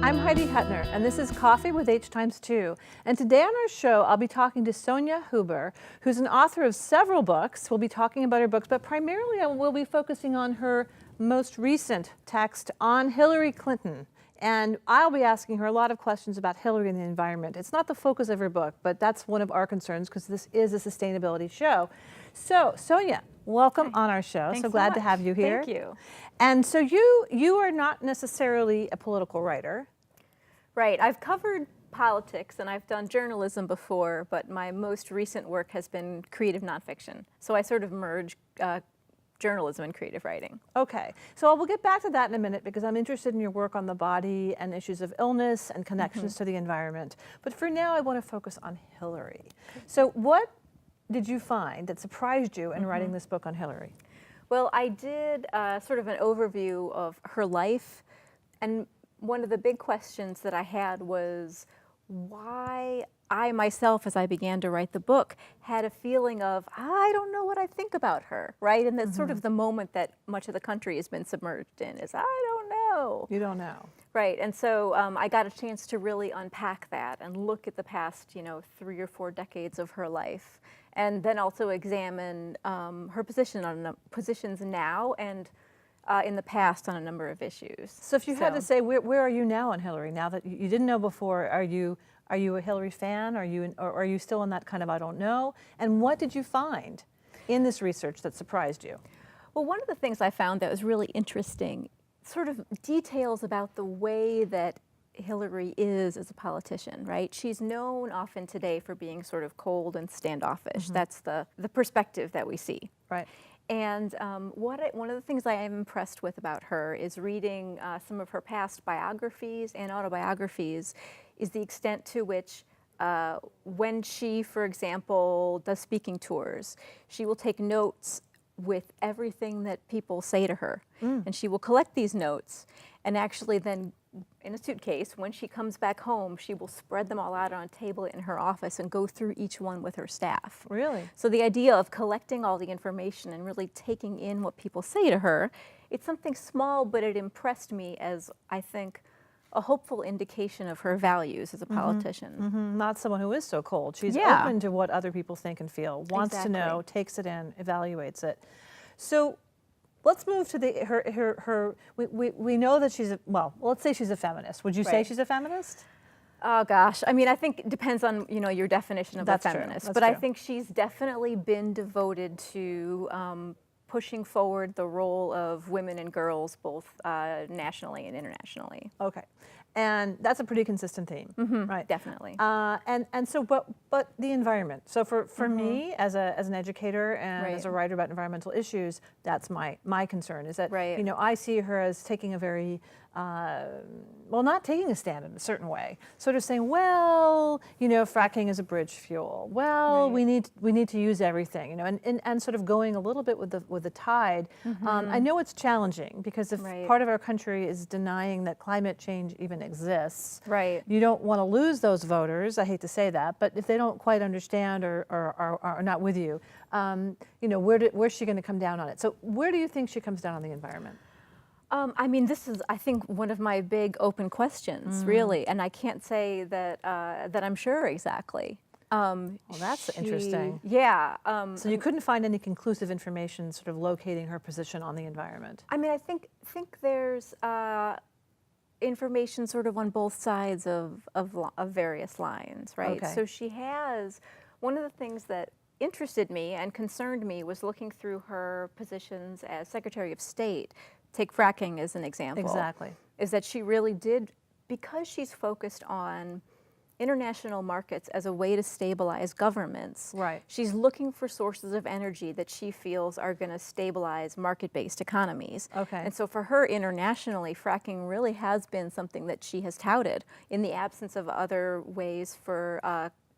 I'm Heidi Hutner, and this is Coffee with H2. And today on our show, I'll be talking to Sonya Huber, who's an author of several books. We'll be talking about her books, but primarily we'll be focusing on her most recent text on Hillary Clinton. And I'll be asking her a lot of questions about Hillary and the environment. It's not the focus of her book, but that's one of our concerns because this is a sustainability show. So, Sonya, welcome on our show. Thanks so glad so to have you here. Thank you. And so you are not necessarily a political writer. Right. I've covered politics and I've done journalism before, but my most recent work has been creative nonfiction. So I sort of merge journalism and creative writing. Okay, so we'll get back to that in a minute because I'm interested in your work on the body and issues of illness and connections to the environment. But for now, I want to focus on Hillary. So what did you find that surprised you in writing this book on Hillary? Well, I did sort of an overview of her life, and one of the big questions that I had was why I myself, as I began to write the book, had a feeling of, I don't know what I think about her, right? And that's sort of the moment that much of the country has been submerged in, is I don't know. You don't know. Right, and so I got a chance to really unpack that and look at the past, 3 or 4 decades of her life, and then also examine her positions now and in the past on a number of issues. So if you had to say, where are you now on Hillary? Now that you didn't know before, are you a Hillary fan? Or are you still in that kind of I don't know? And what did you find in this research that surprised you? Well, one of the things I found that was really interesting, sort of details about the way that Hillary is as a politician, right? She's known often today for being sort of cold and standoffish. That's the perspective that we see. Right. And one of the things I am impressed with about her is reading some of her past biographies and autobiographies is the extent to which when she, for example, does speaking tours, she will take notes with everything that people say to her. And she will collect these notes and actually then in a suitcase, when she comes back home, she will spread them all out on a table in her office and go through each one with her staff. Really? So the idea of collecting all the information and really taking in what people say to her, it's something small, but it impressed me as, I think, a hopeful indication of her values as a politician. Not someone who is so cold. She's open to what other people think and feel, wants to know, takes it in, evaluates it. So let's move to we know that she's, let's say she's a feminist. Would you say she's a feminist? Oh gosh, I mean, I think it depends on, your definition of a feminist. But I think she's definitely been devoted to pushing forward the role of women and girls, both nationally and internationally. Okay. And that's a pretty consistent theme, right? Definitely. And so, but the environment. So for me, as an educator and as a writer about environmental issues, that's my concern. Is that I see her as taking a very not taking a stand in a certain way, sort of saying, fracking is a bridge fuel. We need to use everything, and sort of going a little bit with the tide. I know it's challenging because if part of our country is denying that climate change even exists, you don't want to lose those voters. I hate to say that, but if they don't quite understand or are not with you, where's she going to come down on it? So where do you think she comes down on the environment? I mean, this is, I think, one of my big open questions, really, and I can't say that I'm sure exactly. Well, that's interesting. Yeah. So you couldn't find any conclusive information sort of locating her position on the environment? I mean, I think there's information sort of on both sides of various lines, right? Okay. So she has, one of the things that interested me and concerned me was looking through her positions as Secretary of State. Take fracking as an example. Exactly. Is that she really did, because she's focused on international markets as a way to stabilize governments. Right. She's looking for sources of energy that she feels are going to stabilize market-based economies. Okay. And so for her internationally, fracking really has been something that she has touted in the absence of other ways for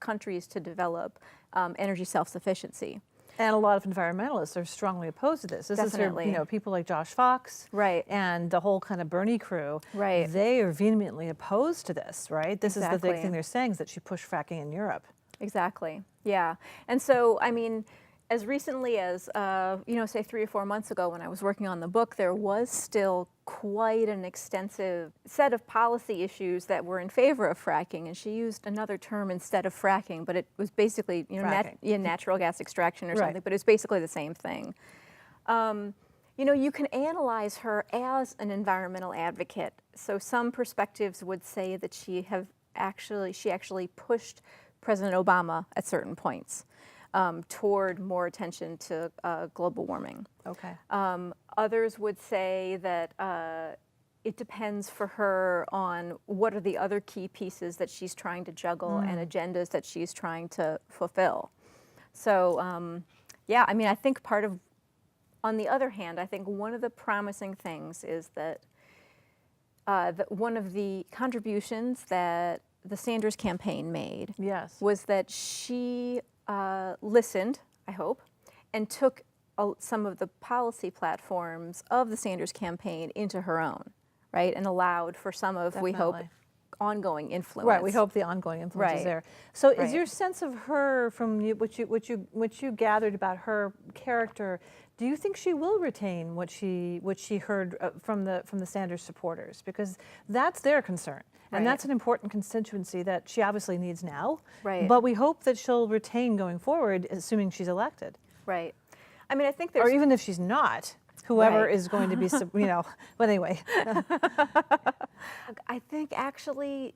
countries to develop energy self-sufficiency. And a lot of environmentalists are strongly opposed to this. This Definitely. is, people like Josh Fox, and the whole kind of Bernie crew. They are vehemently opposed to this, right? This is the big thing they're saying, is that she pushed fracking in Europe. Exactly. Yeah. And so, I mean, as recently as, say 3 or 4 months ago when I was working on the book, there was still quite an extensive set of policy issues that were in favor of fracking, and she used another term instead of fracking, but it was basically, natural gas extraction or something, but it was basically the same thing. You can analyze her as an environmental advocate. So some perspectives would say that she actually pushed President Obama at certain points toward more attention to global warming. Okay. Others would say that it depends for her on what are the other key pieces that she's trying to juggle and agendas that she's trying to fulfill. So, I think on the other hand, I think one of the promising things is that one of the contributions that the Sanders campaign made was that she listened, I hope, and took some of the policy platforms of the Sanders campaign into her own, right, and allowed for some of, we hope, ongoing influence. Right, we hope the ongoing influence is there. So is your sense of her, from what you gathered about her character, do you think she will retain what she heard from the Sanders supporters? Because that's their concern. And that's an important constituency that she obviously needs now. Right. But we hope that she'll retain going forward, assuming she's elected. Right. I mean, I think there's... Or even if she's not, whoever is going to be, but anyway. I think actually,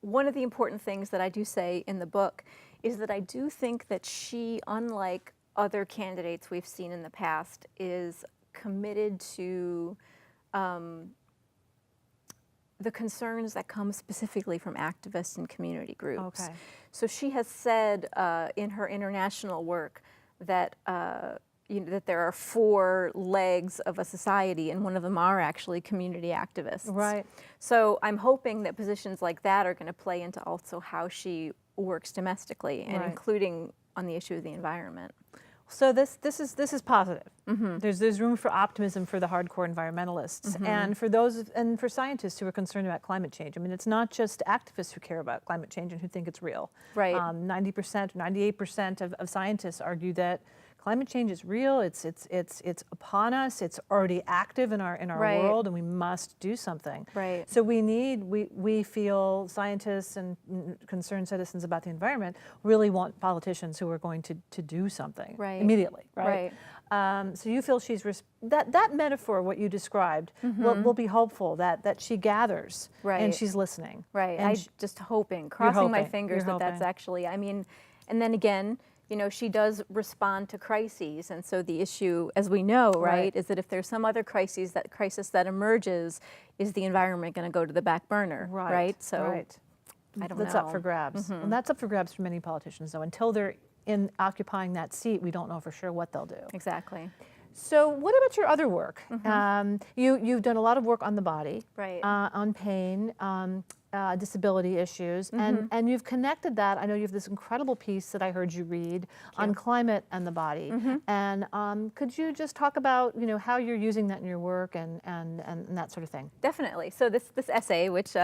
one of the important things that I do say in the book is that I do think that she, unlike other candidates we've seen in the past, is committed to the concerns that come specifically from activists and community groups. Okay. So she has said in her international work that that there are 4 legs of a society, and one of them are actually community activists. Right. So I'm hoping that positions like that are going to play into also how she works domestically, and including on the issue of the environment. So this is positive. Mm-hmm. There's room for optimism for the hardcore environmentalists and for scientists who are concerned about climate change. I mean, it's not just activists who care about climate change and who think it's real. Right. 90%, 98% of scientists argue that climate change is real. It's upon us. It's already active in our world, and we must do something. Right. So we feel scientists and concerned citizens about the environment really want politicians who are going to do something immediately. Right. So you feel she's that metaphor, what you described, will be hopeful that she gathers and she's listening. Right. I'm just crossing my fingers that's actually. I mean, and then again, she does respond to crises, and so the issue, as we know, is that if there's some other crisis that emerges, is the environment going to go to the back burner, right? So I don't know. That's up for grabs. And that's up for grabs for many politicians, though. Until they're in occupying that seat, we don't know for sure what they'll do. Exactly. So what about your other work? You've done a lot of work on the body, on pain, disability issues, and you've connected that. I know you have this incredible piece that I heard you read on climate and the body. And could you just talk about how you're using that in your work and that sort of thing? Definitely. So this essay, which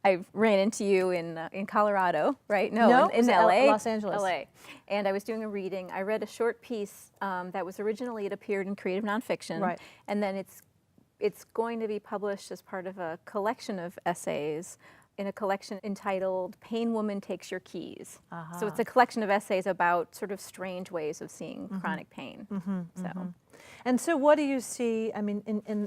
I ran into you in Colorado, right? No, in LA. Los Angeles. LA. And I was doing a reading. I read a short piece that was originally, it appeared in Creative Nonfiction. And then it's going to be published as part of a collection of essays in a collection entitled Pain Woman Takes Your Keys. So it's a collection of essays about sort of strange ways of seeing chronic pain. And so what do you see, I mean,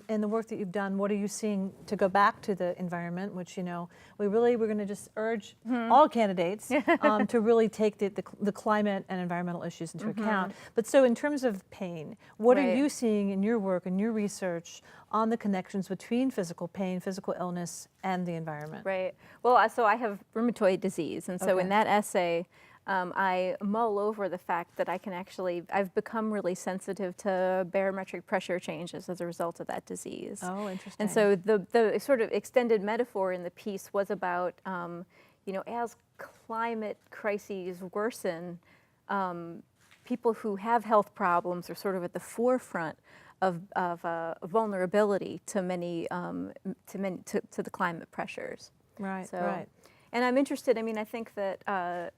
in the work that you've done, what are you seeing, to go back to the environment, which, we're going to just urge all candidates to really take the climate and environmental issues into account. But so in terms of pain, what are you seeing in your work and your research on the connections between physical pain, physical illness, and the environment? Right. Well, so I have rheumatoid disease, and so in that essay, I mull over the fact that I've become really sensitive to barometric pressure changes as a result of that disease. Oh, interesting. And so the sort of extended metaphor in the piece was about, as climate crises worsen, people who have health problems are sort of at the forefront of vulnerability to the climate pressures. Right. And I'm interested. I mean, I think that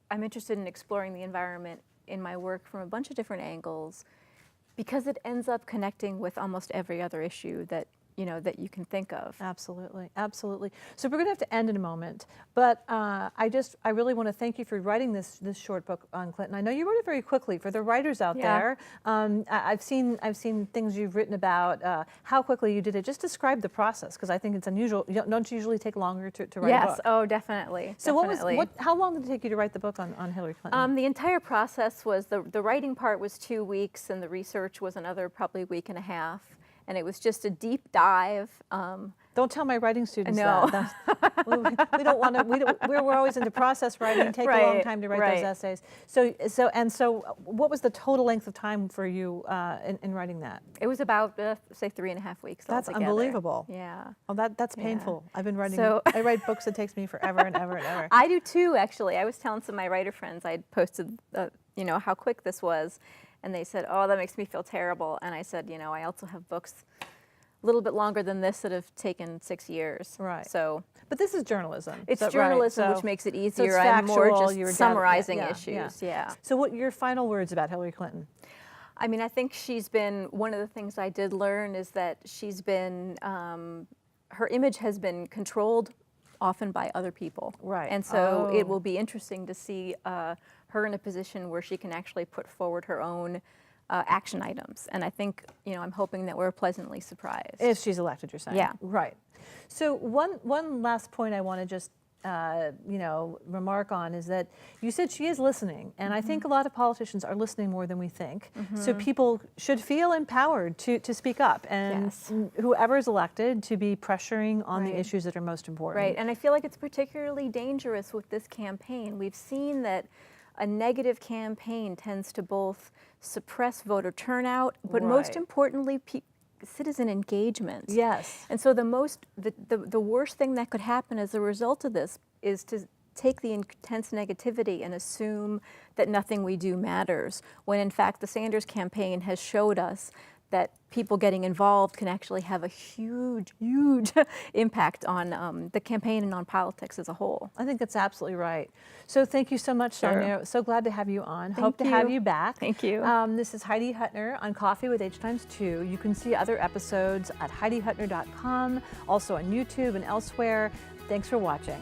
I'm interested in exploring the environment in my work from a bunch of different angles, because it ends up connecting with almost every other issue that that you can think of. Absolutely, absolutely. So we're going to have to end in a moment, but I really want to thank you for writing this short book on Clinton. I know you wrote it very quickly. For the writers out there, I've seen things you've written about how quickly you did it. Just describe the process, because I think it's unusual. Don't you usually take longer to write a book? Yes, oh, definitely. So definitely. How long did it take you to write the book on Hillary Clinton? The entire process was, the writing part was 2 weeks, and the research was another probably week and a half. And it was just a deep dive. Don't tell my writing students no. that. We don't want to. We're always into process writing. Take a long time to write those essays. So, what was the total length of time for you in writing that? It was about say 3.5 weeks. That's altogether. Unbelievable. Yeah. Oh, that's painful. I've been writing. So, I write books that takes me forever and ever and ever. I do too, actually. I was telling some of my writer friends, I'd posted, how quick this was. And they said, oh, that makes me feel terrible. And I said, I also have books a little bit longer than this that have taken 6 years. Right. So, but this is journalism. It's journalism, right. which makes it easier. So it's factual, I'm more just summarizing issues. Yeah. So what your final words about Hillary Clinton? I mean, I think she's been, one of the things I did learn is that she's been, her image has been controlled often by other people. Right. And so it will be interesting to see her in a position where she can actually put forward her own action items. And I think, I'm hoping that we're pleasantly surprised. If she's elected, you're saying? Yeah. Right. So one last point I want to just remark on is that you said she is listening, and I think a lot of politicians are listening more than we think. So people should feel empowered to speak up, and whoever is elected to be pressuring on the issues that are most important. Right, and I feel like it's particularly dangerous with this campaign. We've seen that a negative campaign tends to both suppress voter turnout, but most importantly, citizen engagement. Yes. And so the worst thing that could happen as a result of this is to take the intense negativity and assume that nothing we do matters, when in fact the Sanders campaign has showed us that people getting involved can actually have a huge, huge impact on the campaign and on politics as a whole. I think that's absolutely right. So thank you so much, Sonya. So glad to have you on. Hope to have you back. Thank you. This is Heidi Hutner on Coffee with H2. You can see other episodes at HeidiHutner.com, also on YouTube and elsewhere. Thanks for watching.